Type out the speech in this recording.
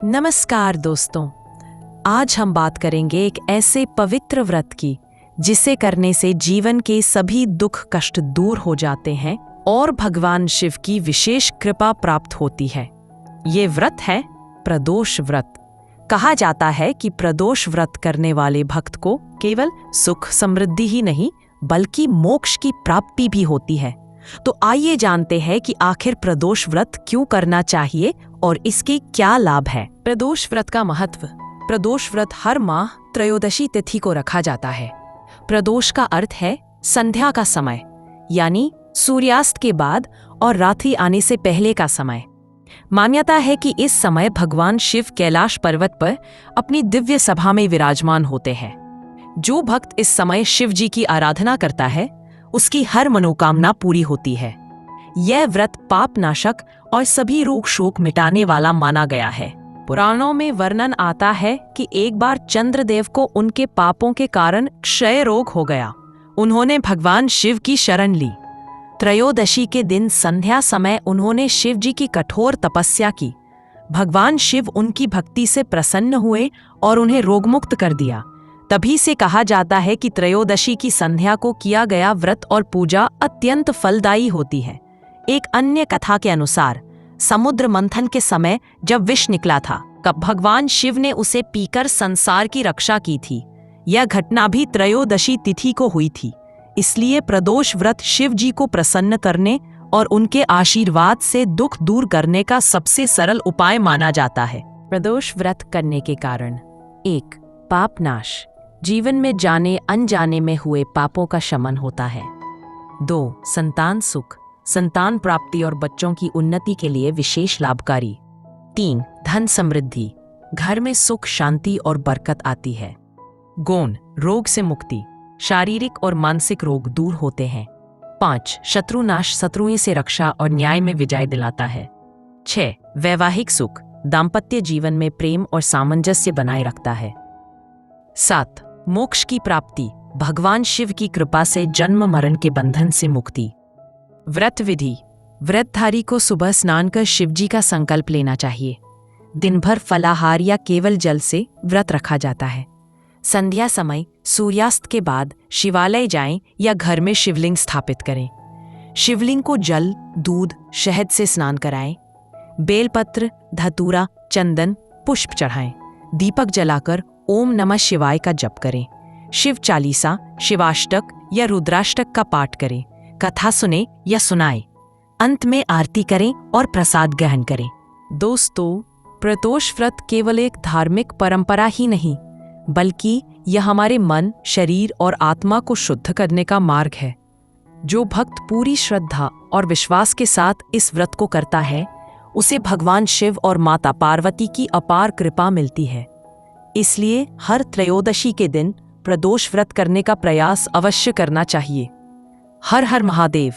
नमस्कार दोस्तों, आज हम बात करेंगे एक ऐसे पवित्र व्रत की जिसे करने से जीवन के सभी दुख कष्ट दूर हो जाते हैं और भगवान शिव की विशेष कृपा प्राप्त होती है। ये व्रत है प्रदोष व्रत। कहा जाता है कि प्रदोष व्रत करने वाले भक्त को केवल सुख समृद्धि ही नहीं बल्कि मोक्ष की प्राप्ति भी होती है। तो आइए जानते हैं कि आखिर प्रदोष व्रत क्यों करना चाहिए और इसके क्या लाभ है। प्रदोष व्रत का महत्व। प्रदोष व्रत हर माह त्रयोदशी तिथि को रखा जाता है। प्रदोष का अर्थ है संध्या का समय, यानी सूर्यास्त के बाद और रात्रि आने से पहले का समय। मान्यता है कि इस समय भगवान शिव कैलाश पर्वत पर अपनी दिव्य सभा में विराजमान होते हैं। जो भक्त इस समय शिव जी की आराधना करता है उसकी हर मनोकामना पूरी होती है। यह व्रत पाप नाशक और सभी रोग शोक मिटाने वाला माना गया है। पुराणों में वर्णन आता है कि एक बार चंद्रदेव को उनके पापों के कारण क्षय रोग हो गया। उन्होंने भगवान शिव की शरण ली। त्रयोदशी के दिन संध्या समय उन्होंने शिव जी की कठोर तपस्या की। भगवान शिव उनकी भक्ति से प्रसन्न हुए और उन्हें रोगमुक्त कर दिया। तभी से कहा जाता है कि त्रयोदशी की संध्या को किया गया व्रत और पूजा अत्यंत फलदायी होती है। एक अन्य कथा के अनुसार समुद्र मंथन के समय जब विष निकला था तब भगवान शिव ने उसे पीकर संसार की रक्षा की थी। यह घटना भी त्रयोदशी तिथि को हुई थी। इसलिए प्रदोष व्रत शिव जी को प्रसन्न करने और उनके आशीर्वाद से दुख दूर करने का सबसे सरल उपाय माना जाता है। प्रदोष व्रत करने के कारण: 1. पाप नाश। जीवन में जाने अनजाने में हुए पापों का शमन होता है। 2. संतान सुख। संतान प्राप्ति और बच्चों की उन्नति के लिए विशेष लाभकारी। 3. धन समृद्धि। घर में सुख शांति और बरकत आती है। गौण रोग से मुक्ति। शारीरिक और मानसिक रोग दूर होते हैं। 5. शत्रुनाश। शत्रुओं से रक्षा और न्याय में विजय दिलाता है। 6. वैवाहिक सुख। दाम्पत्य जीवन में प्रेम और सामंजस्य बनाए रखता है। 7. मोक्ष की प्राप्ति। भगवान शिव की कृपा से जन्म मरण के बंधन से मुक्ति। व्रत विधि। व्रतधारी को सुबह स्नान कर शिव जी का संकल्प लेना चाहिए। दिन भर फलाहार या केवल जल से व्रत रखा जाता है। संध्या समय सूर्यास्त के बाद शिवालय जाएं या घर में शिवलिंग स्थापित करें। शिवलिंग को जल, दूध, शहद से स्नान कराएं। बेलपत्र, धतूरा, चंदन, पुष्प चढ़ाएं। दीपक जलाकर ओम नमः शिवाय का जप करें। शिव चालीसा, शिवाष्टक या रुद्राष्टक का पाठ करें। कथा सुने या सुनाएं। अंत में आरती करें और प्रसाद ग्रहण करें। दोस्तों, प्रदोष व्रत केवल एक धार्मिक परंपरा ही नहीं बल्कि यह हमारे मन, शरीर और आत्मा को शुद्ध करने का मार्ग है। जो भक्त पूरी श्रद्धा और विश्वास के साथ इस व्रत को करता है उसे भगवान शिव और माता पार्वती की अपार कृपा मिलती है। इसलिए हर त्रयोदशी के दिन प्रदोष व्रत करने का प्रयास अवश्य करना चाहिए। हर हर महादेव।